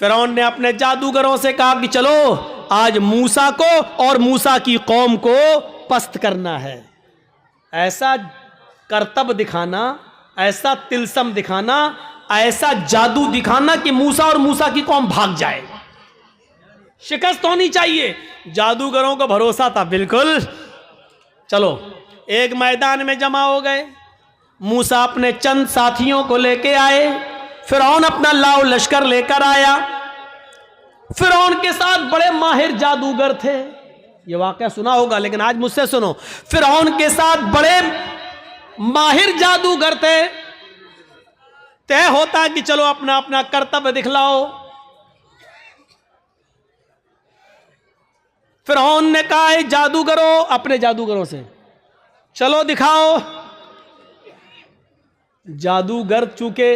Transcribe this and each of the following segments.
फिरौन ने अपने जादूगरों से कहा कि चलो आज मूसा को और मूसा की कौम को पस्त करना है। ऐसा करतब दिखाना, ऐसा तिलस्म दिखाना, ऐसा जादू दिखाना कि मूसा और मूसा की कौम भाग जाए। शिकस्त होनी चाहिए। जादूगरों को भरोसा था बिल्कुल। चलो एक मैदान में जमा हो गए। मूसा अपने चंद साथियों को लेके आए, फिरौन अपना लाव लश्कर लेकर आया। फिरौन के साथ बड़े माहिर जादूगर थे। ये वाकया सुना होगा, लेकिन आज मुझसे सुनो। फिरौन के साथ बड़े माहिर जादूगर थे। तय होता कि चलो अपना अपना कर्तव्य दिखलाओ। फिरौन ने कहा जादूगरों, अपने जादूगरों से चलो दिखाओ। जादूगर चूंकि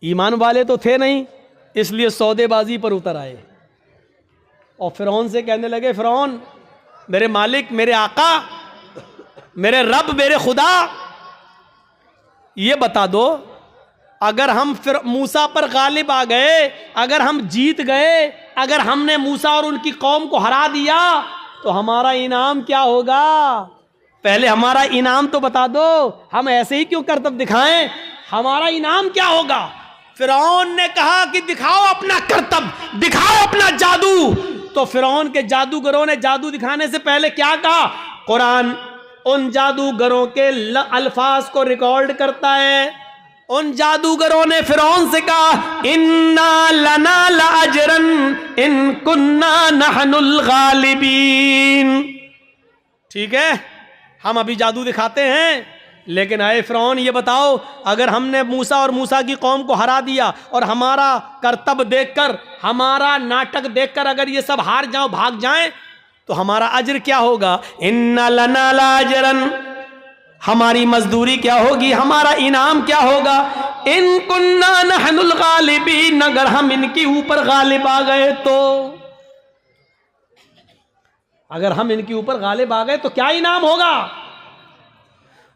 ईमान वाले तो थे नहीं, इसलिए सौदेबाजी पर उतर आए और फिरौन से कहने लगे, फिरौन मेरे मालिक, मेरे आका, मेरे रब, मेरे खुदा, ये बता दो अगर हम फिर मूसा पर गालिब आ गए, अगर हम जीत गए, अगर हमने मूसा और उनकी कौम को हरा दिया तो हमारा इनाम क्या होगा? पहले हमारा इनाम तो बता दो। हम ऐसे ही क्यों करतब दिखाएं? हमारा इनाम क्या होगा? फिरौन ने कहा कि दिखाओ अपना करतब, दिखाओ अपना जादू। तो फिरौन के जादूगरों ने जादू दिखाने से पहले क्या कहा? कुरान उन जादूगरों के अल्फाज को रिकॉर्ड करता है। उन जादूगरों ने फिरौन से कहा, इन्ना लना लाजरन इन कुन्ना नहनुल गालिबीन। ठीक है, हम अभी जादू दिखाते हैं, लेकिन आए फिरौन ये बताओ, अगर हमने मूसा और मूसा की कौम को हरा दिया और हमारा करतब देखकर, हमारा नाटक देखकर अगर ये सब हार जाओ, भाग जाएं, तो हमारा अज्र क्या होगा? इन्ना लना लाजरन, हमारी मजदूरी क्या होगी, हमारा इनाम क्या होगा? इन कुन्ना नहनुल गालिबीन, अगर हम इनके ऊपर गालिब आ गए तो, अगर हम इनके ऊपर गालिब आ गए तो क्या इनाम होगा?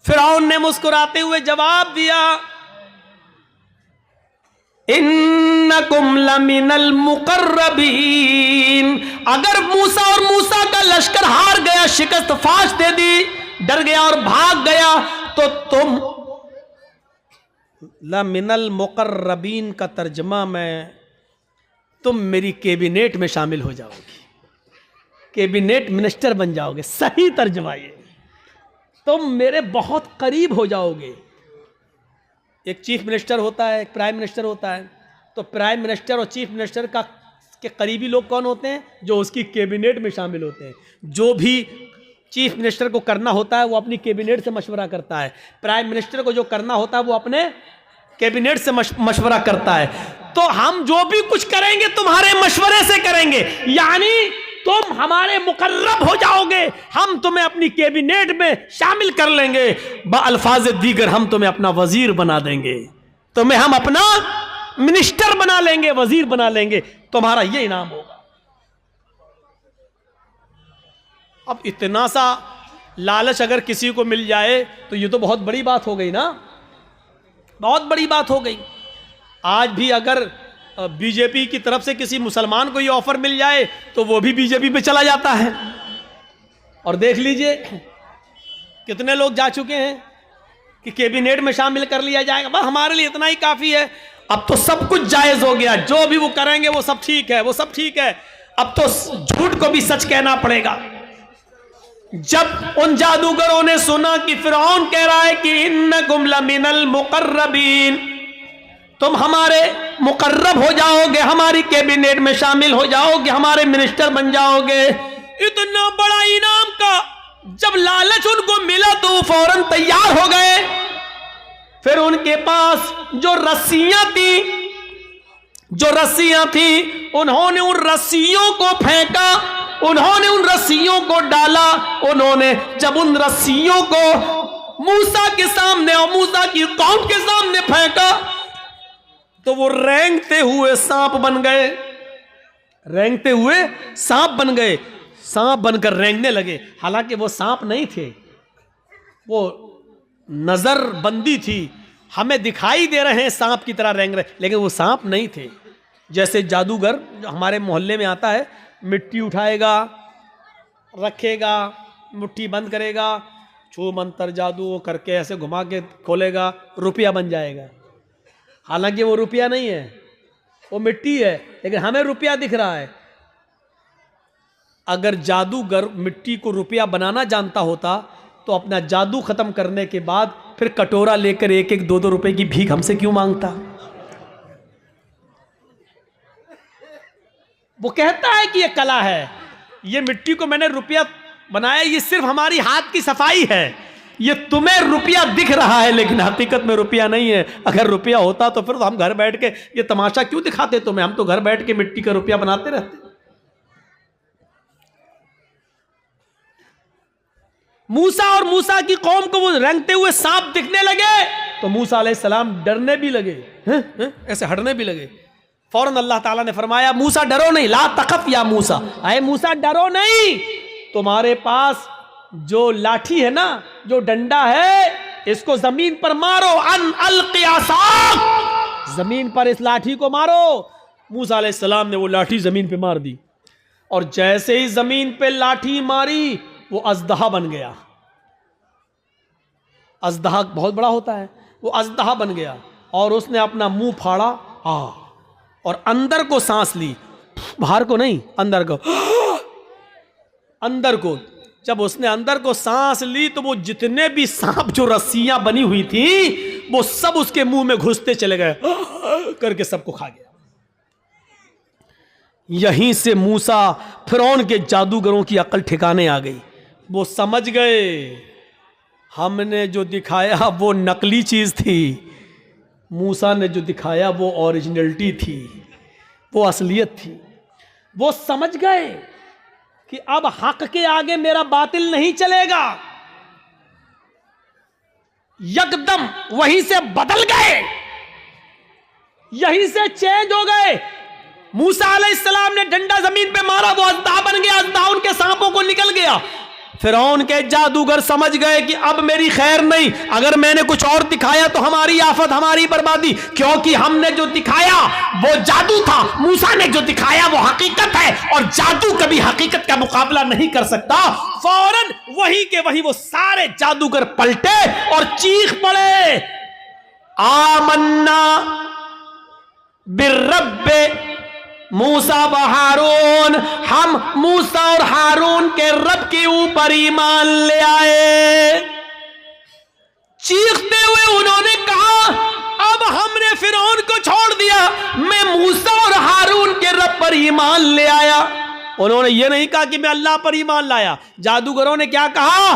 फिरौन ने मुस्कुराते हुए जवाब दिया, इन्नकुम लमिनल मुकर्रबीन। अगर मूसा और मूसा का लश्कर हार गया, शिकस्त फाश दे दी, डर गया और भाग गया, तो तुम, लमिनल मुकर्रबीन का तर्जमा में, तुम मेरी कैबिनेट में शामिल हो जाओगे, कैबिनेट मिनिस्टर बन जाओगे। सही तर्जमा ये, तुम मेरे बहुत करीब हो जाओगे। एक चीफ मिनिस्टर होता है, एक प्राइम मिनिस्टर होता है, तो प्राइम मिनिस्टर और चीफ मिनिस्टर का के करीबी लोग कौन होते हैं? जो उसकी कैबिनेट में शामिल होते हैं। जो भी चीफ मिनिस्टर को करना होता है वो अपनी कैबिनेट से मशवरा करता है, प्राइम मिनिस्टर को जो करना होता है वो अपने कैबिनेट से मशवरा करता है। तो हम जो भी कुछ करेंगे तुम्हारे मशवरे से करेंगे, यानी तुम हमारे मुकर्रब हो जाओगे, हम तुम्हें अपनी कैबिनेट में शामिल कर लेंगे। बअल्फाज दीगर हम तुम्हें अपना वजीर बना देंगे, तुम्हें हम अपना मिनिस्टर बना लेंगे, वजीर बना लेंगे, तुम्हारा ये इनाम होगा। अब इतना सा लालच अगर किसी को मिल जाए तो ये तो बहुत बड़ी बात हो गई ना, बहुत बड़ी बात हो गई। आज भी अगर बीजेपी की तरफ से किसी मुसलमान को ये ऑफर मिल जाए तो वो भी बीजेपी पे चला जाता है। और देख लीजिए कितने लोग जा चुके हैं कि कैबिनेट में शामिल कर लिया जाएगा, बस हमारे लिए इतना ही काफी है। अब तो सब कुछ जायज हो गया, जो भी वो करेंगे वो सब ठीक है, वो सब ठीक है। अब तो झूठ को भी सच कहना पड़ेगा। जब उन जादूगरों ने सुना कि फिरौन कह रहा है कि इन्नकुम लमिनल मुकर्रबीन, तुम हमारे मुकर्रब हो जाओगे, हमारी कैबिनेट में शामिल हो जाओगे, हमारे मिनिस्टर बन जाओगे, इतना बड़ा इनाम का जब लालच उनको मिला तो वो फौरन तैयार हो गए। फिर उनके पास जो रस्सियां थी उन्होंने उन रस्सियों को फेंका, उन्होंने उन रस्सियों को डाला। उन्होंने जब उन रस्सियों को मूसा के सामने और मूसा की कौम के सामने फेंका तो वो रेंगते हुए सांप बन गए, रेंगते हुए सांप बन गए, सांप बनकर रेंगने लगे। हालांकि वो सांप नहीं थे, वो नजर बंदी थी, हमें दिखाई दे रहे हैं सांप की तरह रेंग रहे, लेकिन वो सांप नहीं थे। जैसे जादूगर हमारे मोहल्ले में आता है, मिट्टी उठाएगा, रखेगा, मुट्ठी बंद करेगा, छू मंतर जादू करके ऐसे घुमा के खोलेगा, रुपया बन जाएगा। हालांकि वो रुपया नहीं है, वो मिट्टी है, लेकिन हमें रुपया दिख रहा है। अगर जादूगर मिट्टी को रुपया बनाना जानता होता तो अपना जादू खत्म करने के बाद फिर कटोरा लेकर 1-1, 2-2 रुपए की भीख हमसे क्यों मांगता? वो कहता है कि ये कला है, ये मिट्टी को मैंने रुपया बनाया, ये सिर्फ हमारी हाथ की सफाई है। ये तुम्हें रुपया दिख रहा है लेकिन हकीकत में रुपया नहीं है। अगर रुपया होता तो फिर तो हम घर बैठ के ये तमाशा क्यों दिखाते तुम्हें? हम तो घर बैठ के मिट्टी का रुपया बनाते रहते। मूसा और मूसा की कौम को वो रेंगते हुए सांप दिखने लगे तो मूसा अलैहिस्सलाम डरने भी लगे, ऐसे हटने भी लगे। फौरन अल्लाह ताला ने फरमाया, मूसा डरो नहीं, ला तखफ या मूसा, अरे मूसा डरो नहीं, तुम्हारे पास जो लाठी है ना, जो डंडा है, इसको जमीन पर मारो, अन अलक़ि असाक, जमीन पर इस लाठी को मारो। मूसा अलैहिस्सलाम ने वो लाठी जमीन पे मार दी और जैसे ही जमीन पे लाठी मारी वो अजदहा बन गया। अजदहा बहुत बड़ा होता है, वो अजदहा बन गया और उसने अपना मुंह फाड़ा और अंदर को सांस ली, बाहर को नहीं, अंदर को। अंदर को जब उसने अंदर को सांस ली तो वो जितने भी सांप जो रस्सियां बनी हुई थी वो सब उसके मुंह में घुसते चले गए, करके सबको खा गया। यहीं से मूसा फिरौन के जादूगरों की अकल ठिकाने आ गई। वो समझ गए हमने जो दिखाया वो नकली चीज थी, मूसा ने जो दिखाया वो ओरिजिनलिटी थी, वो असलियत थी। वो समझ गए कि अब हक के आगे मेरा बातिल नहीं चलेगा। यकदम वहीं से बदल गए, यहीं से चेंज हो गए। मूसा अलैहिस्सलाम ने डंडा जमीन पे मारा, वो अजदा बन गया, अजदा उनके सांपों को निकल गया। फिरौन के जादूगर समझ गए कि अब मेरी खैर नहीं, अगर मैंने कुछ और दिखाया तो हमारी आफत, हमारी बर्बादी, क्योंकि हमने जो दिखाया वो जादू था, मूसा ने जो दिखाया वो हकीकत है और जादू कभी हकीकत का मुकाबला नहीं कर सकता। फौरन वही के वही वो सारे जादूगर पलटे और चीख पड़े, आमन्ना बिर्रब्बे मूसा व हारून, हम मूसा और हारून के रब के ऊपर ईमान ले आए। चीखते हुए उन्होंने कहा, अब हमने फिरौन को छोड़ दिया, मैं मूसा और हारून के रब पर ईमान ले आया। उन्होंने ये नहीं कहा कि मैं अल्लाह पर ईमान लाया। जादूगरों ने क्या कहा?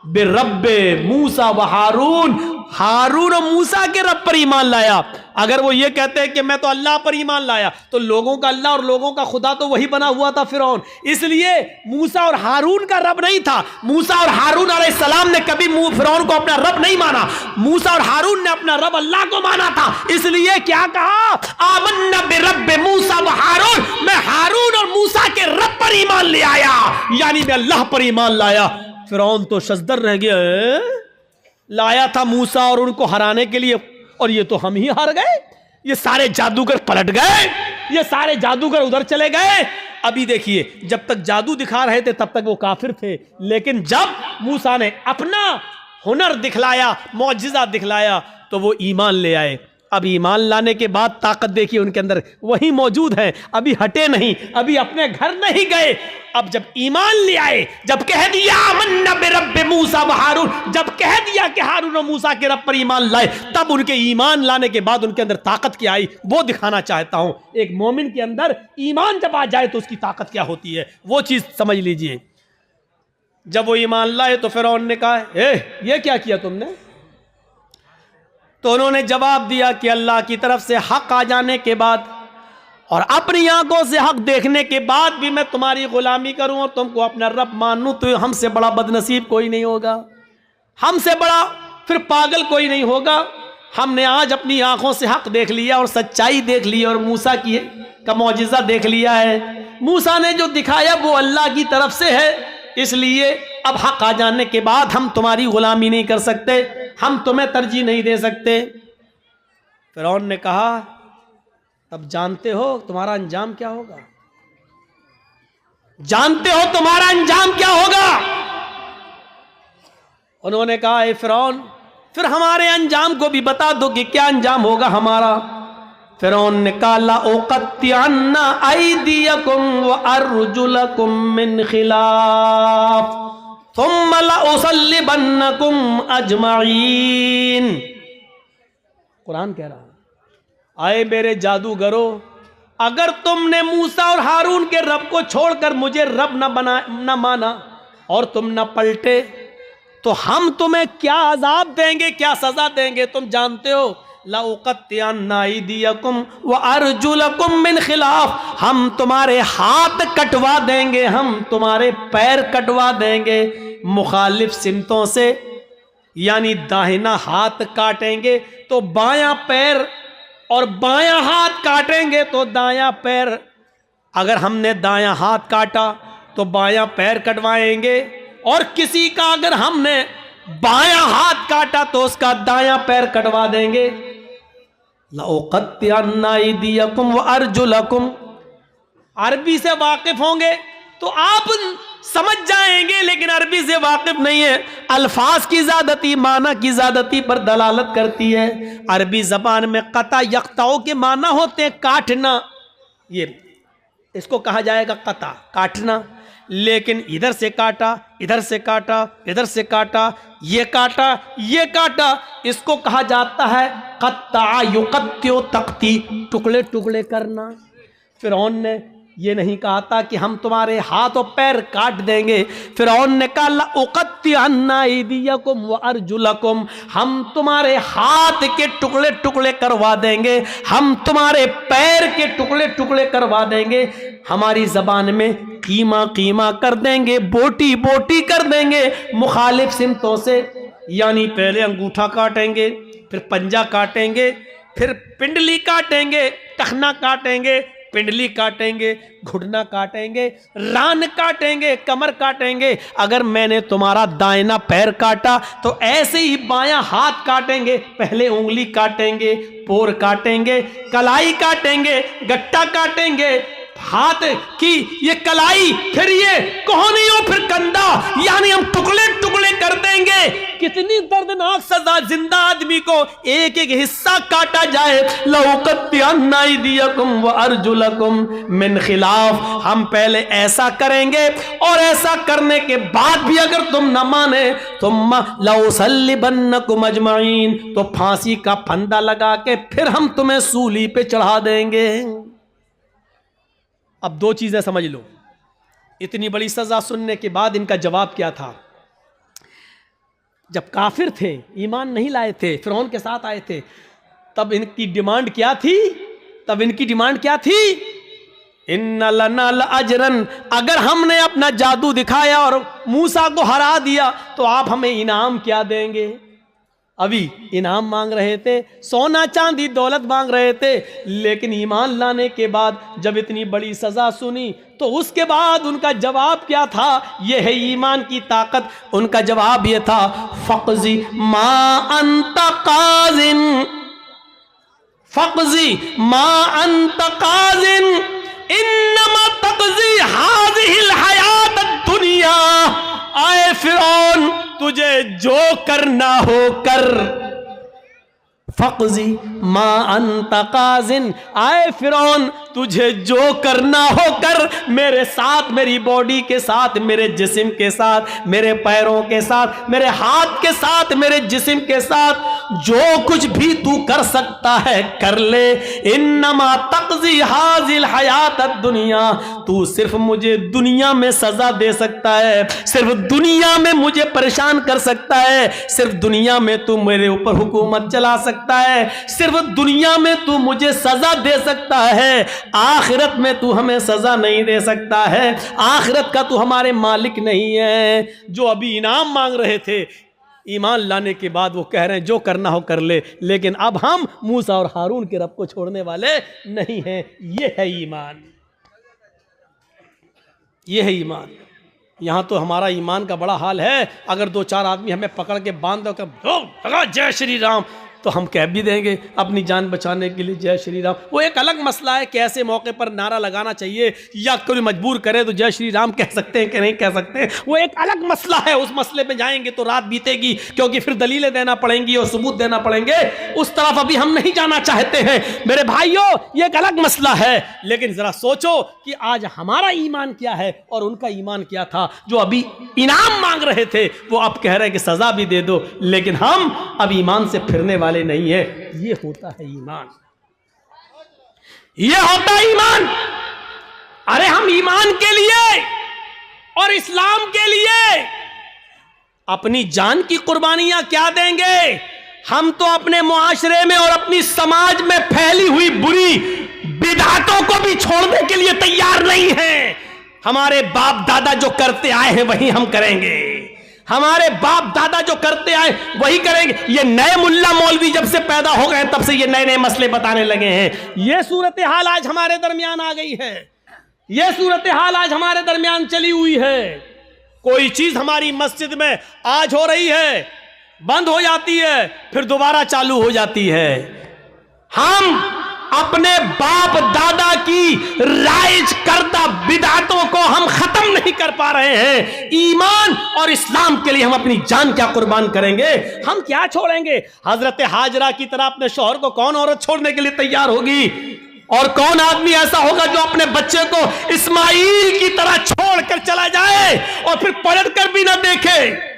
बिरब्बे मूसा व हारून, हारून और मूसा के रब पर ईमान लाया। अगर वो ये कहते हैं कि मैं तो अल्लाह पर ईमान लाया, तो लोगों का अल्लाह और लोगों का खुदा तो वही बना हुआ था फिरौन। इसलिए मूसा और हारून का रब नहीं था। मूसा और हारून अलैहिस्सलाम ने कभी फिरौन को अपना रब नहीं माना। मूसा और हारून ने अपना रब अल्लाह को माना था। इसलिए क्या कहा? आमन्ना बिरब्बि मूसा व हारून, मैं हारून और मूसा के रब पर ईमान ले आया, यानी मैं अल्लाह पर ईमान लाया। फिरौन तो शजदर रह गया, लाया था मूसा और उनको हराने के लिए, और ये तो हम ही हार गए। ये सारे जादूगर पलट गए, ये सारे जादूगर उधर चले गए। अभी देखिए, जब तक जादू दिखा रहे थे तब तक वो काफिर थे, लेकिन जब मूसा ने अपना हुनर दिखलाया, मौजिजा दिखलाया, तो वो ईमान ले आए। अब ईमान लाने के बाद ताकत देखिए उनके अंदर वही मौजूद है, अभी हटे नहीं, अभी अपने घर नहीं गए। अब जब ईमान ले आए, जब कह दिया आमन्ना बिरब्बि मूसा व हारून, जब कह दिया कि हारून और मूसा के रब पर ईमान लाए, तब उनके ईमान लाने के बाद उनके अंदर ताकत क्या आई, वो दिखाना चाहता हूं। एक मोमिन के अंदर ईमान जब आ जाए तो उसकी ताकत क्या होती है, वो चीज समझ लीजिए। जब वो ईमान लाए तो फिरौन ने कहा, ये क्या किया तुमने? तो उन्होंने जवाब दिया कि अल्लाह की तरफ से हक आ जाने के बाद और अपनी आंखों से हक देखने के बाद भी मैं तुम्हारी गुलामी करूं और तुमको अपना रब मानूं, तो हमसे बड़ा बदनसीब कोई नहीं होगा, हमसे बड़ा फिर पागल कोई नहीं होगा। हमने आज अपनी आंखों से हक देख लिया और सच्चाई देख ली और मूसा की का मौजिज़ा देख लिया है। मूसा ने जो दिखाया वो अल्लाह की तरफ से है, इसलिए अब हक आ जाने के बाद हम तुम्हारी गुलामी नहीं कर सकते, हम तुम्हें तरजीह नहीं दे सकते। फिरौन ने कहा, तब जानते हो तुम्हारा अंजाम क्या होगा, जानते हो तुम्हारा अंजाम क्या होगा। उन्होंने कहा ए फिरौन, फिर हमारे अंजाम को भी बता दो कि क्या अंजाम होगा हमारा। फिरौन ने कहा ला उक़त्तिअन्ना अयदियकुम व अर्जुलकुम मिन खिलाफ थुम्मा ला उसल्लिबन्नकुम अजमईन। कुरान कह रहा है, आए मेरे जादूगरों, अगर तुमने मूसा और हारून के रब को छोड़कर मुझे रब न माना और तुम न पलटे तो हम तुम्हें क्या अजाब देंगे, क्या सजा देंगे तुम जानते हो। ला उक़त्तिअन्ना अयदियकुम व अर्जुलकुम मिन खिलाफ, हम तुम्हारे हाथ कटवा देंगे, हम तुम्हारे पैर कटवा देंगे मुखालिफ सिमतों से, यानी दाहिना हाथ काटेंगे तो बायां पैर और बायां हाथ काटेंगे तो दायां पैर। अगर हमने दायां हाथ काटा तो बायां पैर कटवाएंगे, और किसी का अगर हमने बायां हाथ काटा तो उसका दायां पैर कटवा देंगे। लउक़त्तिअन्ना अयदियकुम व अर्जुलकुम, अरबी से वाकिफ होंगे तो आप समझ जाएंगे, लेकिन अरबी से वाकिफ नहीं है, अल्फाज की ज़्यादती माना की ज़्यादती पर दलालत करती है। अरबी ज़बान में क़ता यक़ताओं के माना होते हैं काटना, ये इसको कहा जाएगा क़ता, काटना। लेकिन इधर से काटा, इधर से काटा, इधर से काटा, ये काटा, ये काटा, इसको कहा जाता है क़त्ता युक़त्तिउ तक़ती, टुकड़े टुकड़े करना। फिरौन ने ये नहीं कहा था कि हम तुम्हारे हाथ और पैर काट देंगे। फिरौन ने कहा ला उक़त्तिअन्ना अयदियकुम व अर्जुलकुम, हम तुम्हारे हाथ के टुकड़े टुकड़े करवा देंगे, हम तुम्हारे पैर के टुकड़े टुकड़े करवा देंगे। हमारी जबान में कीमा कीमा कर देंगे, बोटी बोटी कर देंगे मुखालिफ सिमतों से, यानी पहले अंगूठा काटेंगे, फिर पंजा काटेंगे, फिर पिंडली काटेंगे, टखना काटेंगे, पिंडली काटेंगे, घुटना काटेंगे, रान काटेंगे, कमर काटेंगे। अगर मैंने तुम्हारा दाहिना पैर काटा तो ऐसे ही बायां हाथ काटेंगे, पहले उंगली काटेंगे, पोर काटेंगे, कलाई काटेंगे, गट्टा काटेंगे, हाथ की ये कलाई, फिर ये कोहनियों, फिर कंधा, यानी हम टुकड़े टुकड़े कर देंगे। कितनी दर्दनाक सजा, जिंदा आदमी को एक एक हिस्सा काटा जाए। लउक़त्तिअन्ना अयदियकुम व अर्जुलकुम मिन खिलाफ, हम पहले ऐसा करेंगे और ऐसा करने के बाद भी अगर तुम न माने तुम लउसल्लिबन्नकुम अजमईन, तो फांसी का फंदा लगा के फिर हम तुम्हें सूली पे चढ़ा देंगे। अब दो चीजें समझ लो, इतनी बड़ी सजा सुनने के बाद इनका जवाब क्या था। जब काफिर थे, ईमान नहीं लाए थे, फिरौन के साथ आए थे, तब इनकी डिमांड क्या थी? तब इनकी डिमांड क्या थी? इन्ना लना लअजरन, अगर हमने अपना जादू दिखाया और मूसा को हरा दिया तो आप हमें इनाम क्या देंगे? अभी इनाम मांग रहे थे, सोना चांदी दौलत मांग रहे थे, लेकिन ईमान लाने के बाद जब इतनी बड़ी सजा सुनी तो उसके बाद उनका जवाब क्या था? यह है ईमान की ताकत। उनका जवाब यह था फ़क़ज़ी मा अंत क़ाज़िन, फ़क़ज़ी मा अंत क़ाज़िन इन्नमा तक़ज़ी हाज़िहिल हयात दुनिया। आए फिरौन, तुझे जो करना हो कर। फ़क़ज़ी मा अंत क़ाज़िन, आए फिरौन तुझे जो करना हो कर, मेरे साथ, मेरी बॉडी के साथ, मेरे जिस्म के साथ, मेरे पैरों के साथ, मेरे हाथ के साथ, मेरे जिस्म के साथ, जो कुछ भी तू कर सकता है कर ले। इन्नमा तक़ज़ी हाज़िल हयात दुनिया, तू सिर्फ मुझे दुनिया में सजा दे सकता है, सिर्फ दुनिया में मुझे परेशान कर सकता है, सिर्फ दुनिया में तू मेरे ऊपर हुकूमत चला सकता है, सिर्फ दुनिया में तू मुझे सजा दे सकता है, आखिरत में तू हमें सजा नहीं दे सकता है, आखिरत का तू हमारे मालिक नहीं है। जो अभी इनाम मांग रहे थे, ईमान लाने के बाद वो कह रहे हैं जो करना हो कर ले, लेकिन अब हम मूसा और हारून के रब को छोड़ने वाले नहीं हैं। ये है ईमान, ये है ईमान। यहाँ तो हमारा ईमान का बड़ा हाल है, अगर दो चार आदमी हमें पकड़ के बांध दो, जय श्री राम, तो हम कह भी देंगे अपनी जान बचाने के लिए जय श्री राम। वो एक अलग मसला है कि ऐसे मौके पर नारा लगाना चाहिए या कोई मजबूर करे तो जय श्री राम कह सकते हैं कि नहीं कह सकते हैं, वो एक अलग मसला है। उस मसले पे जाएंगे तो रात बीतेगी, क्योंकि फिर दलीलें देना पड़ेंगी और सबूत देना पड़ेंगे। उस तरफ अभी हम नहीं जाना चाहते हैं मेरे भाइयों, ये एक अलग मसला है। लेकिन जरा सोचो कि आज हमारा ईमान क्या है और उनका ईमान क्या था। जो अभी इनाम मांग रहे थे वो अब कह रहे हैं कि सजा भी दे दो, लेकिन हम अब ईमान से फिरने वाले नहीं है। ये होता है ईमान, ये होता है ईमान। अरे हम ईमान के लिए और इस्लाम के लिए अपनी जान की कुर्बानियां क्या देंगे। हम तो अपने मुआशरे में और अपनी समाज में फैली हुई बुरी बिदअतों को भी छोड़ने के लिए तैयार नहीं हैं। हमारे बाप दादा जो करते आए हैं वही हम करेंगे, हमारे बाप दादा जो करते आए वही करेंगे। ये नए मुल्ला मौलवी जब से पैदा हो गए तब से ये नए नए मसले बताने लगे हैं। ये सूरत हाल आज हमारे दरमियान आ गई है, ये सूरत हाल आज हमारे दरमियान चली हुई है। कोई चीज हमारी मस्जिद में आज हो रही है, बंद हो जाती है, फिर दोबारा चालू हो जाती है। हम अपने बाप दादा की राइज करदा बिदअतों को हम खत्म नहीं कर पा रहे हैं। ईमान और इस्लाम के लिए हम अपनी जान क्या कुर्बान करेंगे, हम क्या छोड़ेंगे। हजरत हाजरा की तरह अपने शौहर को कौन औरत छोड़ने के लिए तैयार होगी, और कौन आदमी ऐसा होगा जो अपने बच्चे को इस्माइल की तरह छोड़कर चला जाए और फिर पलट कर भी ना देखे।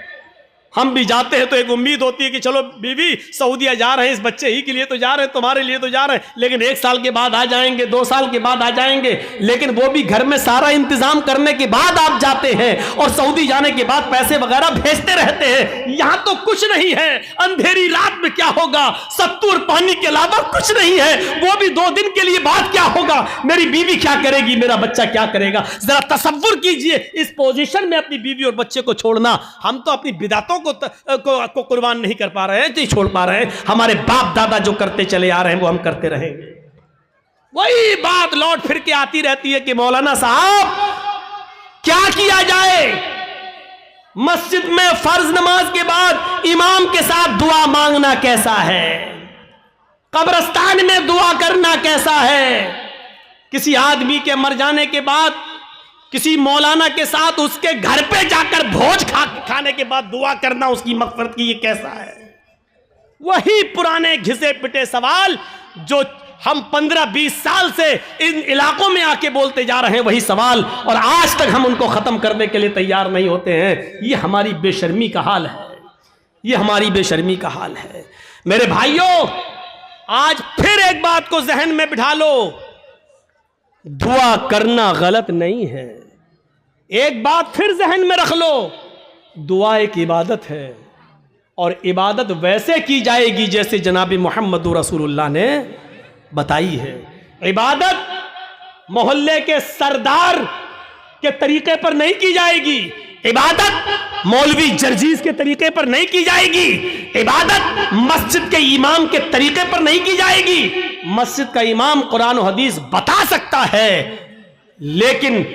हम भी जाते हैं तो एक उम्मीद होती है कि चलो बीवी सऊदीया जा रहे हैं, इस बच्चे ही के लिए तो जा रहे हैं, तुम्हारे लिए तो जा रहे हैं, लेकिन 1 साल के बाद आ जाएंगे, 2 साल के बाद आ जाएंगे। लेकिन वो भी घर में सारा इंतजाम करने के बाद आप जाते हैं और सऊदी जाने के बाद पैसे वगैरह भेजते रहते हैं। यहां तो कुछ नहीं है, अंधेरी रात में क्या होगा, सत्तू और पानी के अलावा कुछ नहीं है। वो भी 2 दिन के लिए बाद क्या होगा, मेरी बीवी क्या करेगी, मेरा बच्चा क्या करेगा। जरा तसव्वुर कीजिए इस पोजीशन में अपनी बीवी और बच्चे को छोड़ना। हम तो अपनी बिदअतों को कुर्बान नहीं कर पा रहे हैं, नहीं छोड़ पा रहे हैं। हमारे बाप दादा जो करते चले आ रहे हैं वो हम करते रहेंगे। वही बात लौट फिर के आती रहती है कि मौलाना साहब क्या किया जाए। मस्जिद में फर्ज नमाज के बाद इमाम के साथ दुआ मांगना कैसा है, कब्रिस्तान में दुआ करना कैसा है, किसी आदमी के मर जाने के बाद किसी मौलाना के साथ उसके घर पे जाकर भोज खाने के बाद दुआ करना उसकी मग़फ़िरत की, ये कैसा है। वही पुराने घिसे पिटे सवाल जो हम 15-20 साल से इन इलाकों में आके बोलते जा रहे हैं, वही सवाल, और आज तक हम उनको खत्म करने के लिए तैयार नहीं होते हैं। ये हमारी बेशर्मी का हाल है, ये हमारी बेशर्मी का हाल है। मेरे भाइयों, आज फिर एक बात को जहन में बिठा लो, दुआ करना गलत नहीं है। एक बात फिर जहन में रख लो, दुआ एक इबादत है और इबादत वैसे की जाएगी जैसे जनाब मोहम्मद रसूलुल्लाह ने बताई है। इबादत मोहल्ले के सरदार के तरीके पर नहीं की जाएगी, इबादत मौलवी जर्जीज के तरीके पर नहीं की जाएगी, इबादत मस्जिद के इमाम के तरीके पर नहीं की जाएगी। मस्जिद का इमाम कुरान और हदीस बता सकता है, लेकिन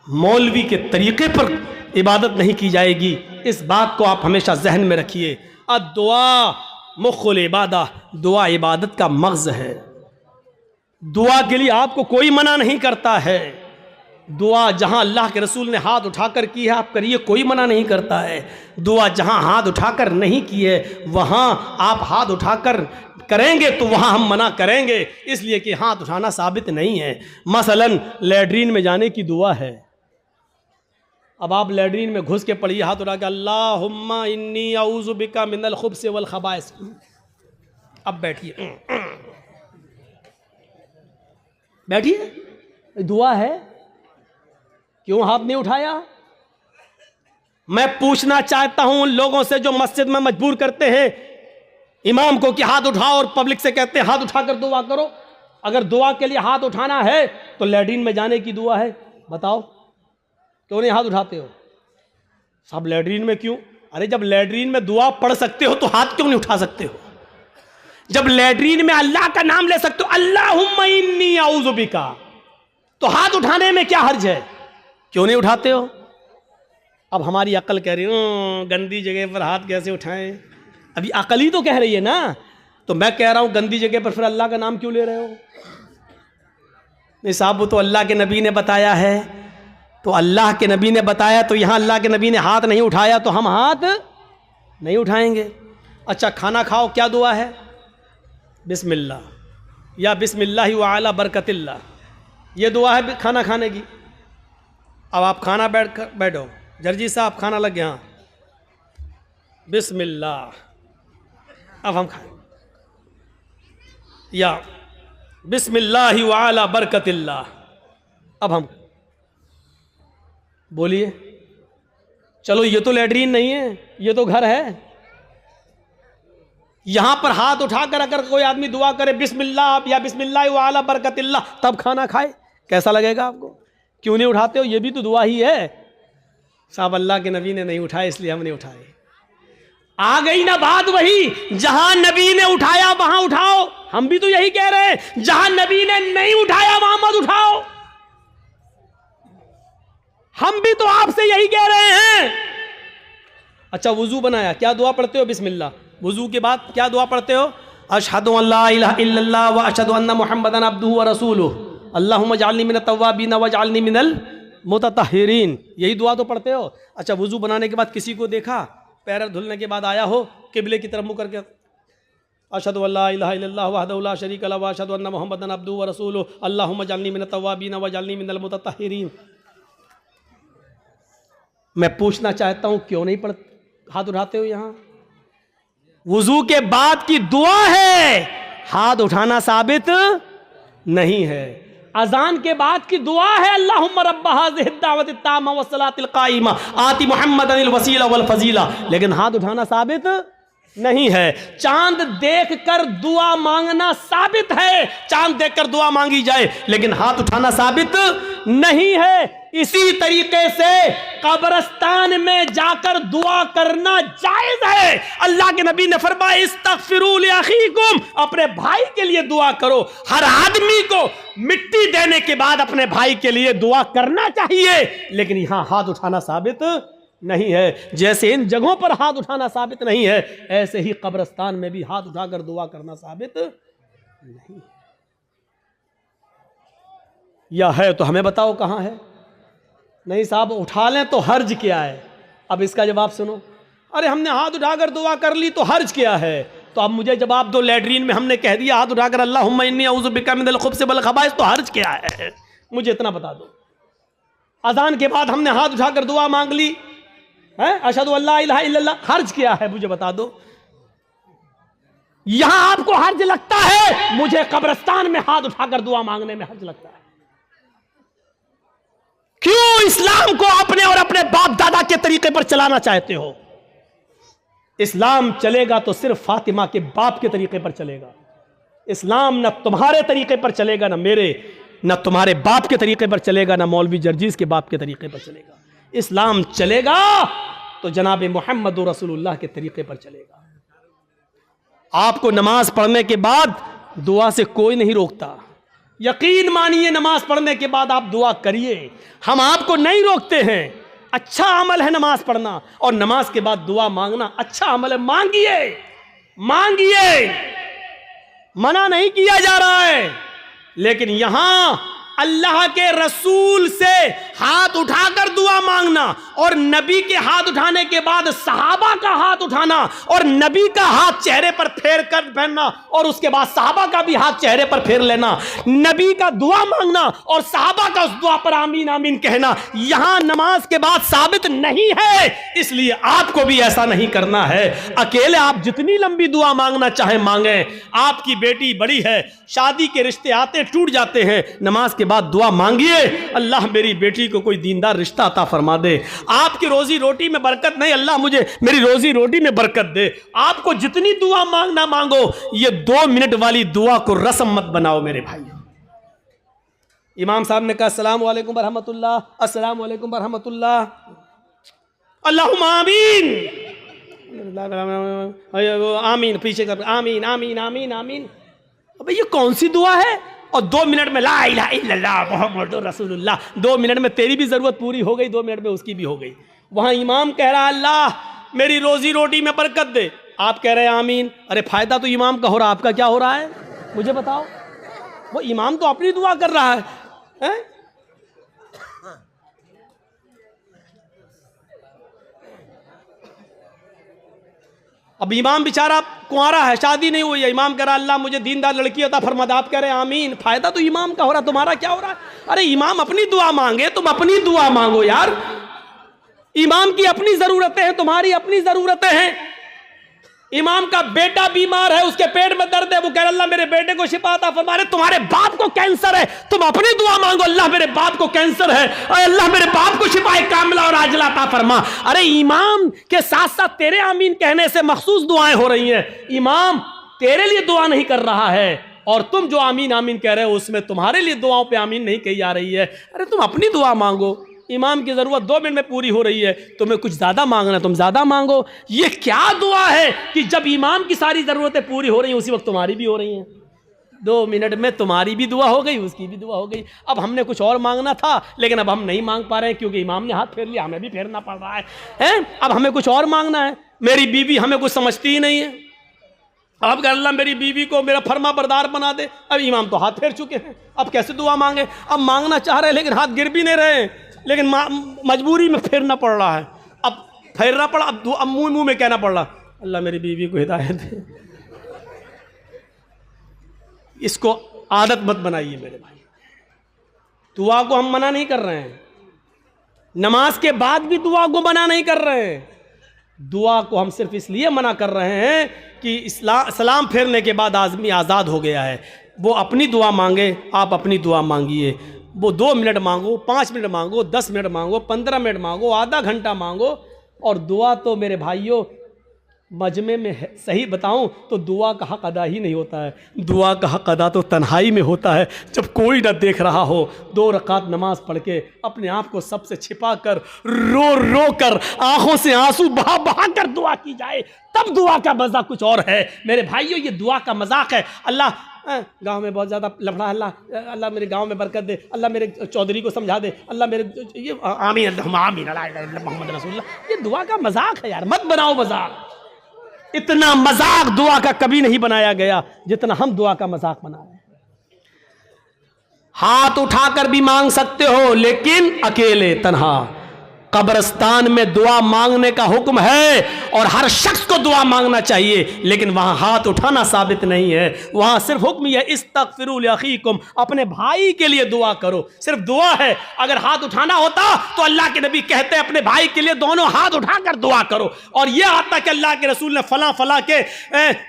मौलवी के तरीके पर इबादत नहीं की जाएगी। इस बात को आप हमेशा जहन में रखिए। दुआ मुख्खुल इबादा, दुआ इबादत का मग़ज़ है। दुआ के लिए आपको कोई मना नहीं करता है। दुआ जहां अल्लाह के रसूल ने हाथ उठाकर की है आप करिए, कोई मना नहीं करता है। दुआ जहां हाथ उठाकर नहीं की है वहां आप हाथ उठाकर करेंगे तो वहां हम मना करेंगे, इसलिए कि हाथ उठाना साबित नहीं है। मसलन लैट्रीन में जाने की दुआ है, अब आप लैट्रीन में घुस के पढ़िए हाथ उठा के, अल्लाहुम्मा इन्नी औज़ु बिका मिनल खुब्स वल खबाइस। अब बैठिए, बैठिए, दुआ है, क्यों हाथ नहीं उठाया। मैं पूछना चाहता हूं उन लोगों से जो मस्जिद में मजबूर करते हैं इमाम को कि हाथ उठाओ और पब्लिक से कहते हैं हाथ उठाकर दुआ करो। अगर दुआ के लिए हाथ उठाना है तो लैट्रीन में जाने की दुआ है, बताओ क्यों नहीं हाथ उठाते हो। सब लैट्रीन में क्यों? अरे जब लैट्रीन में दुआ पढ़ सकते हो तो हाथ क्यों नहीं उठा सकते हो? जब लैट्रीन में अल्लाह का नाम ले सकते हो, अल्लाहुम्मा इन्नी औज़ु बिका, तो हाथ उठाने में क्या हर्ज है, क्यों नहीं उठाते हो? अब हमारी अक्ल कह रही गंदी जगह पर हाथ कैसे उठाएं, अभी अकल ही तो कह रही है ना। तो मैं कह रहा हूं गंदी जगह पर फिर अल्लाह का नाम क्यों ले रहे हो? नहीं साहब, वो तो अल्लाह के नबी ने बताया है, तो अल्लाह के नबी ने बताया, तो यहां अल्लाह के नबी ने हाथ नहीं उठाया तो हम हाथ नहीं उठाएंगे। अच्छा, खाना खाओ, क्या दुआ है? बिस्मिल्लाह या बिस्मिल्लाह व अला बरकतिल्लाह, ये दुआ है खाना खाने की। अब आप खाना बैठो, जर्जी साहब खाना लग गया, बिस्मिल्लाह, अब हम खाएं, या बिस्मिल्लाह व अला बरकतिल्लाह, अब हम बोलिए। चलो ये तो लैट्रीन नहीं है, ये तो घर है। यहां पर हाथ उठाकर अगर कोई आदमी दुआ करे बिस्मिल्लाह या बिस्मिल्लाह व अला बरकतिल्लाह, तब खाना खाए, कैसा लगेगा आपको? क्यों नहीं उठाते हो? ये भी तो दुआ ही है। साहब अल्लाह के नबी ने नहीं उठाए, इसलिए हम नहीं उठाए। आ गई ना बात वही, जहां नबी ने उठाया वहां उठाओ। हम भी तो यही कह रहे हैं, जहां नबी ने नहीं उठाया वहां मत उठाओ। हम भी तो आपसे यही कह रहे हैं। अच्छा, वुजू बनाया, क्या दुआ पढ़ते हो? बिस्मिल्लाह। वुजू के बाद क्या दुआ पढ़ते हो? अशहदु अल्ला इलाहा इल्लल्लाह व अशहदु अन्ना मुहम्मदन अब्दुहु व रसूलुहु अल्लाहुम्मा जअलनी मिनत तव्वाबीन व जअलनी मिनल मुततहिरीन, यही दुआ तो पढ़ते हो। अच्छा, वुजू बनाने के बाद किसी को देखा, पैर धुलने के बाद आया हो, किबले की तरफ मुंह करके अशहदु अल्ला इलाहा इल्लल्लाह वहदहु ला शरीका लहु व अशहदु अन्ना मुहम्मदन अब्दुहु व रसूलुहु अल्लाहुम्मा जअलनी मिनत तव्वाबीन व जअलनी मिनल मुततहिरीन। मैं पूछना चाहता हूं, क्यों नहीं हाथ उठाते हो? यहां वुजू के बाद की दुआ है, हाथ उठाना साबित नहीं है। अजान के बाद की दुआ है, अल्लाहुम्मा रब्ब हाज़िहि दावति ताम्मा व सलातिल काइमा आति मुहम्मदनिल वसीला वल फजीला, लेकिन हाथ उठाना साबित नहीं है। चांद देखकर दुआ मांगना साबित है, चांद देखकर दुआ मांगी जाए, लेकिन हाथ उठाना साबित नहीं है। इसी तरीके से कब्रिस्तान में जाकर दुआ करना जायज है। अल्लाह के नबी ने फरमाया इस्तगफिरू लि अखीकुम, अपने भाई के लिए दुआ करो। हर आदमी को मिट्टी देने के बाद अपने भाई के लिए दुआ करना चाहिए, लेकिन यहां हाथ उठाना साबित नहीं है। जैसे इन जगहों पर हाथ उठाना साबित नहीं है, ऐसे ही कब्रिस्तान में भी हाथ उठाकर दुआ करना साबित नहीं। या है तो हमें बताओ कहां है? नहीं साहब, उठा लें तो हर्ज क्या है? अब इसका जवाब सुनो। अरे हमने हाथ उठाकर दुआ कर ली तो हर्ज क्या है? तो अब मुझे जवाब दो, लैट्रीन में हमने कह दिया हाथ उठाकर अल्लाहुम्मा इन्नी अऊज़ु बिका मिनल खुब्ज़ि वल खबाइस, तो हर्ज क्या है? मुझे इतना बता दो। अजान के बाद हमने हाथ उठाकर दुआ मांग ली है, अशहदु अल्ला इलाहा इल्लल्लाह, हर्ज क्या है? मुझे बता दो। यहां आपको हर्ज लगता है, मुझे कब्रिस्तान में हाथ उठाकर दुआ मांगने में हर्ज लगता है। क्यों इस्लाम को अपने और अपने बाप दादा के तरीके पर चलाना चाहते हो? इस्लाम चलेगा तो सिर्फ फातिमा के बाप के तरीके पर चलेगा। इस्लाम न तुम्हारे तरीके पर चलेगा, न मेरे, न तुम्हारे बाप के तरीके पर चलेगा, न मौलवी जर्जीज के बाप के तरीके पर चलेगा। इस्लाम चलेगा तो जनाब मोहम्मद रसूलुल्लाह के तरीके पर चलेगा। आपको नमाज पढ़ने के बाद दुआ से कोई नहीं रोकता। यकीन मानिए, नमाज पढ़ने के बाद आप दुआ करिए, हम आपको नहीं रोकते हैं। अच्छा अमल है नमाज पढ़ना, और नमाज के बाद दुआ मांगना अच्छा अमल है। मांगिए, मांगिए, मना नहीं किया जा रहा है। लेकिन यहां अल्लाह के रसूल से हाथ उठाकर दुआ मांगना, और नबी के हाथ उठाने के बाद सहाबा का हाथ उठाना, और नबी का हाथ चेहरे पर फेर कर पहनना, और उसके बाद सहाबा का भी हाथ चेहरे पर फेर लेना, नबी का दुआ मांगना और सहाबा का उस दुआ पर आमीन आमीन कहना, यहां नमाज के बाद साबित नहीं है। इसलिए आपको भी ऐसा नहीं करना है। अकेले आप जितनी लंबी दुआ मांगना चाहे मांगे। आपकी बेटी बड़ी है, शादी के रिश्ते आते टूट जाते हैं, नमाज के बाद दुआ मांगिए, अल्लाह मेरी बेटी को कोई दीनदार रिश्ता अता फरमा दे। आपकी रोजी रोटी में बरकत नहीं, अल्लाह मुझे मेरी रोजी रोटी में बरकत दे। आपको जितनी दुआ मांगना मांगो, ये 2 मिनट वाली दुआ को रस्म मत बनाओ मेरे भाई। इमाम साहब ने कहा अस्सलामु अलैकुम बरहमतुल्लाह, अस्सलामु अलैकुम बरहमतुल्लाह, अल्लाहुम्मा आमीन, आमीन, पीछे कर आमीन आमीन आमीन आमीन। अबे ये कौन सी दुआ है? और 2 मिनट में ला इलाहा इल्लल्लाह मुहम्मदुर रसूलुल्लाह, 2 मिनट में तेरी भी जरूरत पूरी हो गई, 2 मिनट में उसकी भी हो गई। वहां इमाम कह रहा अल्लाह मेरी रोजी रोटी में बरकत दे, आप कह रहे हैं आमीन। अरे फायदा तो इमाम का हो रहा, आपका क्या हो रहा है मुझे बताओ। वो इमाम तो अपनी दुआ कर रहा है? अब इमाम बेचारा कुंवारा है, शादी नहीं हुई है, इमाम कह रहा अल्लाह मुझे दीनदार लड़की अता फरमा दे, आप कह रहे हैं आमीन। फायदा तो इमाम का हो रहा, तुम्हारा क्या हो रहा है? अरे इमाम अपनी दुआ मांगे, तुम अपनी दुआ मांगो यार। इमाम की अपनी जरूरतें हैं, तुम्हारी अपनी जरूरतें हैं। इमाम का बेटा बीमार है, उसके पेट में दर्द है, वो कह रहा अल्लाह मेरे बेटे को शिफा अता फरमा। रहे तुम्हारे बाप को कैंसर है, तुम अपनी दुआ मांगो अल्लाह मेरे बाप को कैंसर है, अल्लाह मेरे बाप को शिफा कामिला और आजिला अता फरमा। अरे इमाम के साथ साथ तेरे आमीन कहने से मखसूस दुआएं हो रही हैं। इमाम तेरे लिए दुआ नहीं कर रहा है और तुम जो आमीन आमीन कह रहे हो उसमें तुम्हारे लिए दुआओं पे आमीन नहीं कही जा रही है। अरे तुम अपनी दुआ मांगो, इमाम की जरूरत 2 मिनट में पूरी हो रही है, तुम्हें कुछ ज्यादा मांगना तुम ज्यादा मांगो। ये क्या दुआ है कि जब इमाम की सारी जरूरतें पूरी हो रही हैं उसी वक्त तुम्हारी भी हो रही हैं। 2 मिनट में तुम्हारी भी दुआ हो गई, उसकी भी दुआ हो गई। अब हमने कुछ और मांगना था लेकिन अब हम नहीं मांग पा रहे हैं क्योंकि इमाम ने हाथ फेर लिया, हमें भी फेरना पड़ रहा है? अब हमें कुछ और मांगना है। मेरी बीवी हमें कुछ समझती ही नहीं है, अब अल्लाह मेरी बीवी को मेरा फर्मा बरदार बना दे। अब इमाम तो हाथ फेर चुके हैं, अब कैसे दुआ मांगे? अब मांगना चाह रहे हैं लेकिन हाथ गिर भी नहीं रहे, लेकिन मजबूरी में फेरना पड़ रहा है। अब फेरना पड़ा, अब मुंह में कहना पड़ रहा अल्लाह मेरी बीवी को हिदायत दे। इसको आदत मत बनाइए मेरे भाई। दुआ को हम मना नहीं कर रहे हैं, नमाज के बाद भी दुआ को मना नहीं कर रहे हैं। दुआ को हम सिर्फ इसलिए मना कर रहे हैं कि सलाम फेरने के बाद आदमी आज़ाद हो गया है। वो अपनी दुआ मांगे, आप अपनी दुआ मांगिए। वो 2 मिनट मांगो, 5 मिनट मांगो, 10 मिनट मांगो, 15 मिनट मांगो, आधा घंटा मांगो। और दुआ तो मेरे भाइयों मजमे में है, सही बताऊं तो दुआ का हक अदा ही नहीं होता है। दुआ का हक अदा तो तन्हाई में होता है, जब कोई ना देख रहा हो, 2 रकात नमाज पढ़ के अपने आप को सबसे छिपा कर रो रो कर आंखों से आंसू बहा बहा कर दुआ की जाए, तब दुआ का मजा कुछ और है। मेरे भाइयों ये दुआ का मजाक है। अल्लाह गांव में बहुत ज़्यादा लफड़ा, अल्लाह मेरे गांव में बरकत दे, अल्लाह मेरे चौधरी को समझा दे, अल्लाह मेरे ये आमीन आमीन मोहम्मद रसूलुल्लाह। ये दुआ का मजाक है यार, मत बनाओ मजाक। इतना मजाक दुआ का कभी नहीं बनाया गया जितना हम दुआ का मजाक बना रहे हैं। हाथ उठाकर भी मांग सकते हो लेकिन अकेले तन्हा। कब्रिस्तान में दुआ मांगने का हुक्म है और हर शख्स को दुआ मांगना चाहिए, लेकिन वहां हाथ उठाना साबित नहीं है। वहां सिर्फ हुक्म यह इस्तगफिरू लिअखीकुम, अपने भाई के लिए दुआ करो, सिर्फ दुआ है। अगर हाथ उठाना होता तो अल्लाह के नबी कहते अपने भाई के लिए दोनों हाथ उठाकर दुआ करो। और यह आता कि अल्लाह के रसूल ने फला फला के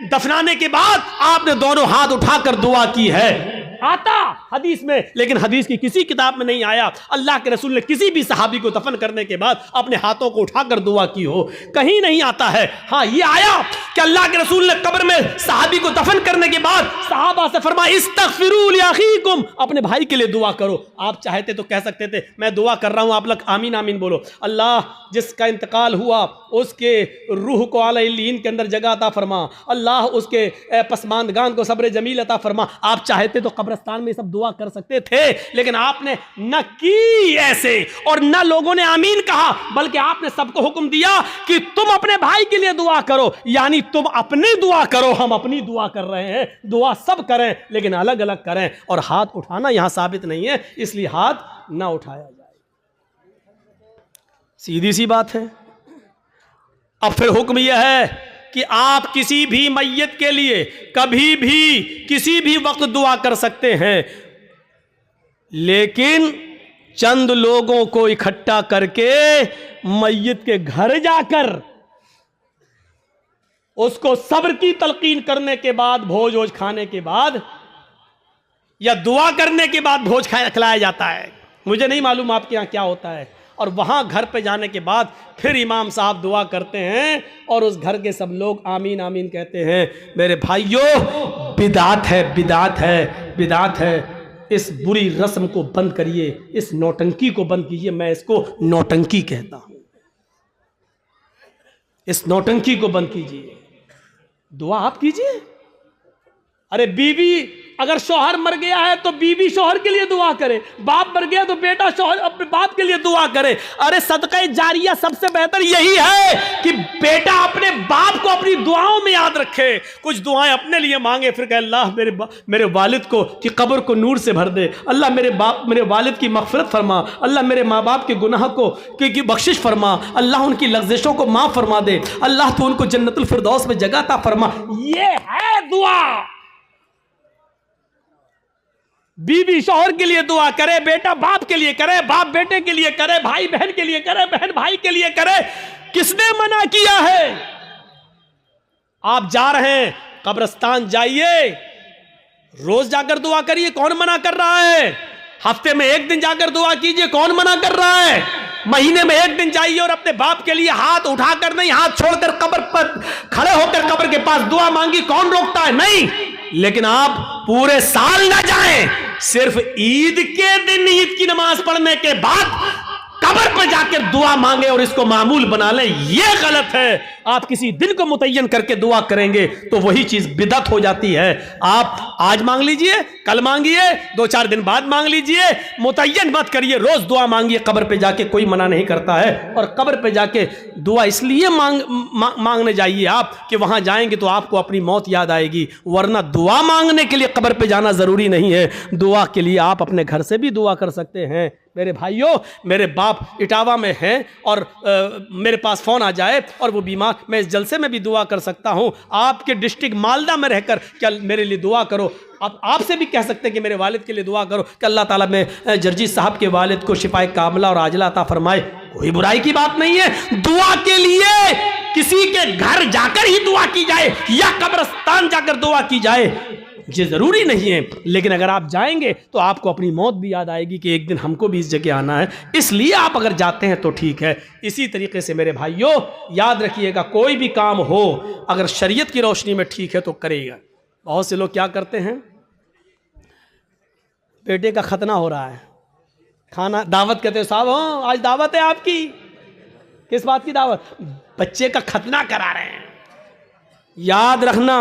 दफनाने के बाद आपने दोनों हाथ उठाकर दुआ की है, आता हदीस में, लेकिन हदीस की किसी किताब में नहीं आया अल्लाह के रसूल ने किसी भी सहाबी को दफन करने के बाद अपने हाथों को उठाकर दुआ की हो, कहीं नहीं आता है। हाँ ये आया कि अल्लाह के रसूल ने कब्र में सहाबी को दफन करने के बाद सहाबा से फरमाया इस्तगफिरू लिअखीकुम, अपने भाई के लिए दुआ करो। आप चाहते तो कह सकते थे मैं दुआ कर रहा हूं, आप लोग आमीन आमीन बोलो, अल्लाह जिसका इंतकाल हुआ उसके रूह को आला इल्लीन के अंदर जगह अता फरमा, अल्लाह उसके पसमानदगान को सब्र जमील अता फरमा। आप चाहते तो कब्रिस्तान में सब दुआ कर सकते थे, लेकिन आपने न की ऐसे और न लोगों ने आमीन कहा, बल्कि आपने सबको हुक्म दिया कि तुम अपने भाई के लिए दुआ करो। यानी तुम अपनी दुआ करो, हम अपनी दुआ कर रहे हैं। दुआ सब करें लेकिन अलग अलग करें, और हाथ उठाना यहां साबित नहीं है, इसलिए हाथ ना उठाया जाए। सीधी सी बात है। अब फिर हुक्म यह है कि आप किसी भी मैयत के लिए कभी भी किसी भी वक्त दुआ कर सकते हैं, लेकिन चंद लोगों को इकट्ठा करके मैयत के घर जाकर उसको सब्र की तलकीन करने के बाद, भोज वोज खाने के बाद या दुआ करने के बाद भोज खिलाया जाता है। मुझे नहीं मालूम आपके यहां क्या होता है। और वहां घर पे जाने के बाद फिर इमाम साहब दुआ करते हैं और उस घर के सब लोग आमीन आमीन कहते हैं। मेरे भाइयों बिदात है, बिदात है, बिदात है। इस बुरी रस्म को बंद करिए, इस नौटंकी को बंद कीजिए। मैं इसको नौटंकी कहता हूं। इस नौटंकी को बंद कीजिए, दुआ आप कीजिए। अरे बीवी अगर शौहर मर गया है तो बीवी शौहर के लिए दुआ करे, बाप मर गया तो बेटा शौहर अपने बाप के लिए दुआ करे। अरे सदका जारिया सबसे बेहतर यही है कि बेटा अपने बाप को अपनी दुआओं में याद रखे, कुछ दुआएं अपने लिए मांगे, फिर कहे अल्लाह मेरे वालिद को की कब्र को नूर से भर दे, अल्लाह मेरे वालिद की मग़फ़िरत फरमा, अल्लाह मेरे माँ बाप के गुनाह को की बख्शिश फरमा, अल्लाह उनकी लग़्ज़िशों को माफ़ फरमा दे, अल्लाह तो उनको जन्नतुल फिरदौस में जगह अता फरमा। ये है दुआ। बीवी शौहर के लिए दुआ करे, बेटा बाप के लिए करे, बाप बेटे के लिए करे, भाई बहन के लिए करे, बहन भाई के लिए करे। किसने मना किया है? आप जा रहे हैं कब्रिस्तान, जाइए, रोज जाकर दुआ करिए, कौन मना कर रहा है? हफ्ते में एक दिन जाकर दुआ कीजिए, कौन मना कर रहा है? महीने में एक दिन जाइए और अपने बाप के लिए हाथ उठाकर नहीं, हाथ छोड़कर कब्र पर खड़े होकर कब्र के पास दुआ मांगी, कौन रोकता है? नहीं। लेकिन आप पूरे साल ना जाएं, सिर्फ ईद के दिन ईद की नमाज पढ़ने के बाद कब्र पर जाकर दुआ मांगे और इसको मामूल बना लें, यह गलत है। आप किसी दिन को मुतय्यन करके दुआ करेंगे तो वही चीज बिदअत हो जाती है। आप आज मांग लीजिए, कल मांगिए, 2-4 दिन बाद मांग लीजिए, मुतय्यन मत करिए, रोज दुआ मांगिए कब्र पे जाके, कोई मना नहीं करता है। और कब्र पे जाके दुआ इसलिए मांगने जाइए आप कि वहां जाएंगे तो आपको अपनी मौत याद आएगी, वरना दुआ मांगने के लिए कब्र पे जाना जरूरी नहीं है। दुआ के लिए आप अपने घर से भी दुआ कर सकते हैं। मेरे भाइयों, मेरे बाप इटावा में हैं और मेरे पास फ़ोन आ जाए और वो बीमार, मैं इस जलसे में भी दुआ कर सकता हूँ। आपके डिस्ट्रिक्ट मालदा में रहकर क्या मेरे लिए दुआ करो। अब आपसे भी कह सकते हैं कि मेरे वालिद के लिए दुआ करो कि अल्लाह ताला में जर्जी साहब के वालिद को शिफाए कामला और आजला अता फरमाए। कोई बुराई की बात नहीं है। दुआ के लिए किसी के घर जाकर ही दुआ की जाए या कब्रिस्तान जाकर दुआ की जाए, ये जरूरी नहीं है। लेकिन अगर आप जाएंगे तो आपको अपनी मौत भी याद आएगी कि एक दिन हमको भी इस जगह आना है, इसलिए आप अगर जाते हैं तो ठीक है। इसी तरीके से मेरे भाइयों याद रखिएगा, कोई भी काम हो अगर शरीयत की रोशनी में ठीक है तो करेगा। बहुत से लोग क्या करते हैं, बेटे का खतना हो रहा है, खाना दावत कहते हो, साहब हाँ आज दावत है आपकी। किस बात की दावत? बच्चे का खतना करा रहे हैं। याद रखना,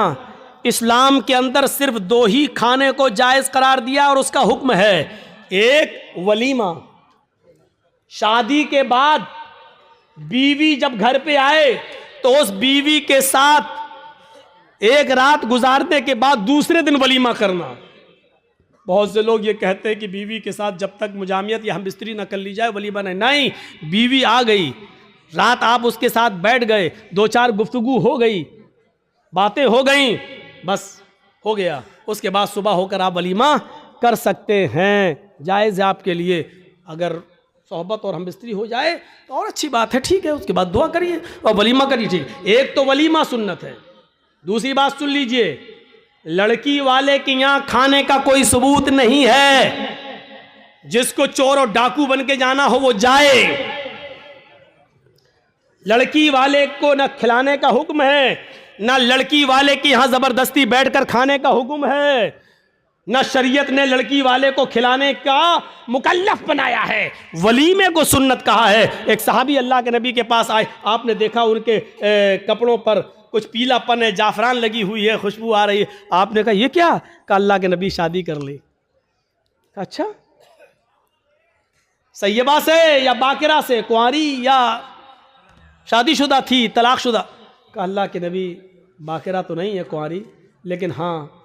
इस्लाम के अंदर सिर्फ 2 ही खाने को जायज़ करार दिया और उसका हुक्म है, एक वलीमा। शादी के बाद बीवी जब घर पे आए तो उस बीवी के साथ एक रात गुजारने के बाद दूसरे दिन वलीमा करना। बहुत से लोग ये कहते हैं कि बीवी के साथ जब तक मुजामियत या हम बिस्तरी न कर ली जाए वलीमा नहीं। बीवी आ गई, रात आप उसके साथ बैठ गए, 2-4 गुफ्तगू हो गई, बातें हो गई, बस हो गया। उसके बाद सुबह होकर आप वलीमा कर सकते हैं, जायज़ है आपके लिए। अगर सोहबत और हम बिस्तरी हो जाए तो और अच्छी बात है, ठीक है। उसके बाद दुआ करिए और वलीमा करिए, ठीक। एक तो वलीमा सुन्नत है। दूसरी बात सुन लीजिए, लड़की वाले के यहाँ खाने का कोई सबूत नहीं है। जिसको चोर और डाकू बन के जाना हो वो जाए। लड़की वाले को न खिलाने का हुक्म है, ना लड़की वाले के यहां जबरदस्ती बैठकर खाने का हुक्म है, ना शरीयत ने लड़की वाले को खिलाने का मुकल्लफ बनाया है। वलीमे को सुन्नत कहा है। एक सहाबी अल्लाह के नबी के पास आए, आपने देखा उनके कपड़ों पर कुछ पीलापन है, जाफरान लगी हुई है, खुशबू आ रही है। आपने कहा ये क्या? कहा अल्लाह के नबी शादी कर ली। अच्छा, सैयबा से या बाकिरा से, कुंवारी या शादीशुदा थी, तलाकशुदा? कहा अल्लाह के नबी बाकिरा तो नहीं है, कुंवारी, लेकिन हाँ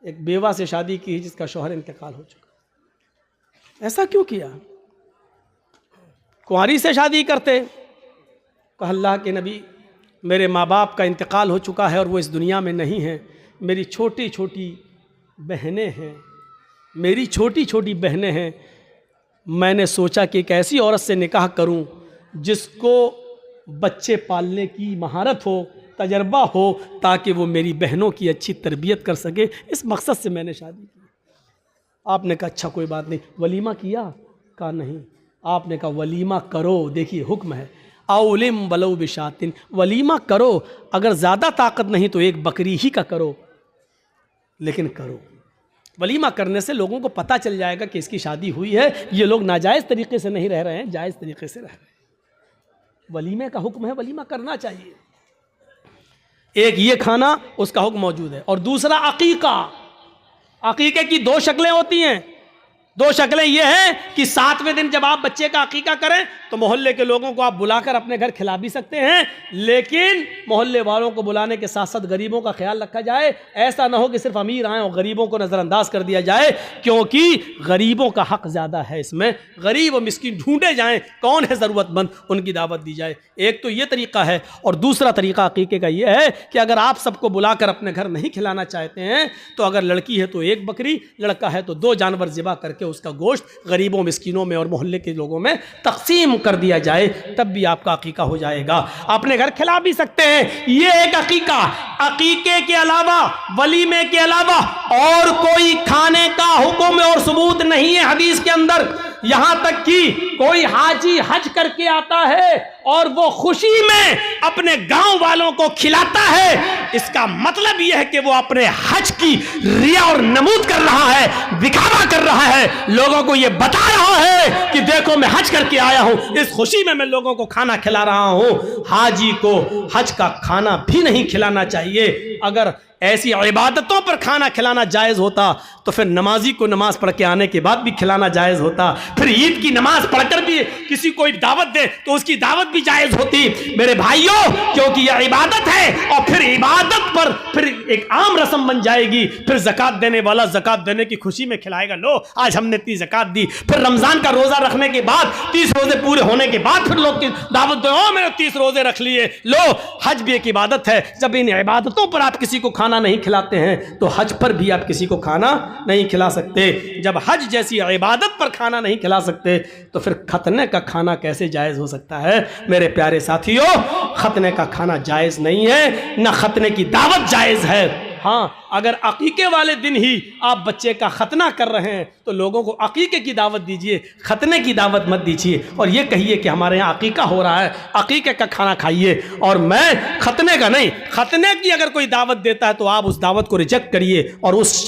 एक बेवा से शादी की जिसका शौहर इंतकाल हो चुका। ऐसा क्यों किया? कुंवारी से शादी करते। कहा अल्लाह के नबी मेरे माँ बाप का इंतकाल हो चुका है और वो इस दुनिया में नहीं है। मेरी छोटी छोटी बहनें हैं, मेरी छोटी छोटी बहनें हैं। मैंने सोचा कि एक ऐसी औरत से निकाह करूं जिसको बच्चे पालने की महारत हो, तजर्बा हो, ताकि वो मेरी बहनों की अच्छी तरबियत कर सके। इस मकसद से मैंने शादी की। आपने कहा अच्छा कोई बात नहीं, वलीमा किया? कहा नहीं। आपने कहा वलीमा करो, देखिए हुक्म है, औलिम वलौ बिशातिन, वलीमा करो। अगर ज़्यादा ताकत नहीं तो एक बकरी ही का करो, लेकिन करो। वलीमा करने से लोगों को पता चल जाएगा कि इसकी शादी हुई है, ये लोग नाजायज़ तरीके से नहीं रह रहे हैं, जायज़ तरीके से रह रहे हैं। वलीमे का हुक्म है, वलीमा करना चाहिए। एक ये खाना, उसका हुक्म मौजूद है। और दूसरा अकीका, अकीके की दो शक्लें होती हैं। दो शक्लें ये हैं कि 7वें दिन जब आप बच्चे का अकीका करें तो मोहल्ले के लोगों को आप बुलाकर अपने घर खिला भी सकते हैं, लेकिन मोहल्ले वालों को बुलाने के साथ साथ गरीबों का ख्याल रखा जाए। ऐसा ना हो कि सिर्फ अमीर आए और गरीबों को नज़रअंदाज कर दिया जाए, क्योंकि गरीबों का हक ज़्यादा है इसमें। गरीब और मिस्किन ढूंढे जाएं, कौन है ज़रूरतमंद, उनकी दावत दी जाए। एक तो ये तरीका है, और दूसरा तरीका अकीके का ये है कि अगर आप सबको बुलाकर अपने घर नहीं खिलाना चाहते हैं तो अगर लड़की है तो 1 बकरी, लड़का है तो 2 जानवर ज़िबा करके उसका गोश्त गरीबों, मिस्किनों में और मोहल्ले के लोगों में तकसीम कर दिया जाए, तब भी आपका अकीका हो जाएगा। अपने घर खिला भी सकते हैं। ये एक अकीका, अकीके के अलावा, वलीमे के अलावा और कोई खाने का हुक्म और सबूत नहीं है हदीस के अंदर। यहां तक कि कोई हाजी हज करके आता है और वो खुशी में अपने गांव वालों को खिलाता है, इसका मतलब यह है कि वो अपने हज की रिया और नमूद कर रहा है, दिखावा कर रहा है, लोगों को ये बता रहा है कि देखो मैं हज करके आया हूं, इस खुशी में मैं लोगों को खाना खिला रहा हूं। हाजी को हज का खाना भी नहीं खिलाना चाहिए। अगर ऐसी इबादतों पर खाना खिलाना जायज़ होता तो फिर नमाजी को नमाज पढ़ के आने के बाद भी खिलाना जायज़ होता। फिर ईद की नमाज पढ़कर भी किसी को दावत दे तो उसकी दावत भी जायज़ होती। मेरे भाइयों, क्योंकि यह इबादत है और फिर इबादत पर फिर एक आम रस्म बन जाएगी। फिर ज़कात देने वाला ज़कात देने की खुशी में खिलाएगा, लो आज हमने इतनी ज़कात दी। फिर रमज़ान का रोज़ा रखने के बाद 30 रोज़े पूरे होने के बाद फिर लोग की दावत दो, मैंने 30 रोज़े रख लिए। लो, हज भी एक इबादत है। जब इन इबादतों पर आप किसी को खाना नहीं खिलाते हैं तो हज पर भी आप किसी को खाना नहीं खिला सकते। जब हज जैसी इबादत पर खाना नहीं खिला सकते तो फिर खतने का खाना कैसे जायज़ हो सकता है? मेरे प्यारे साथियों, खतने का खाना जायज़ नहीं है, ना खतने की दावत जायज़ है। हाँ, अगर अकीके वाले दिन ही आप बच्चे का खतना कर रहे हैं तो लोगों को अकीके की दावत दीजिए, खतने की दावत मत दीजिए। और ये कहिए कि हमारे यहाँ अकीका हो रहा है, अकीके का खाना खाइए, और मैं खतने का नहीं। खतने की अगर कोई दावत देता है तो आप उस दावत को रिजेक्ट करिए और उस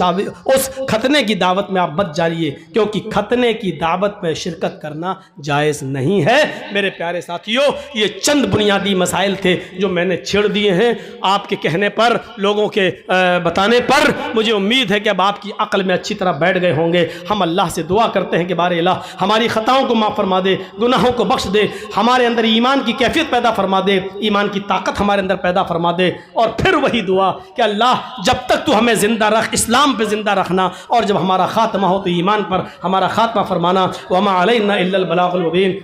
खतने की दावत में आप मत जाइए, क्योंकि खतने की दावत में शिरकत करना जायज़ नहीं है। मेरे प्यारे साथियों, ये चंद बुनियादी मसाइल थे जो मैंने छेड़ दिए हैं आपके कहने पर, लोगों के बताने पर। मुझे उम्मीद है कि अब आपकी अक्ल में अच्छी तरह बैठ गए होंगे। हम अल्लाह से दुआ करते हैं कि बारे अल्लाह हमारी ख़ताओं को माफ़ फरमा दे, गुनाहों को बख्श दे, हमारे अंदर ईमान की कैफियत पैदा फरमा दे, ईमान की ताकत हमारे अंदर पैदा फरमा दे। और फिर वही दुआ कि अल्लाह जब तक तू हमें ज़िंदा रख, इस्लाम पे ज़िंदा रखना, और जब हमारा ख़ात्मा हो तो ईमान पर हमारा ख़ात्मा फरमाना। वमा अलैना इल्लल बलागुल मुबीन।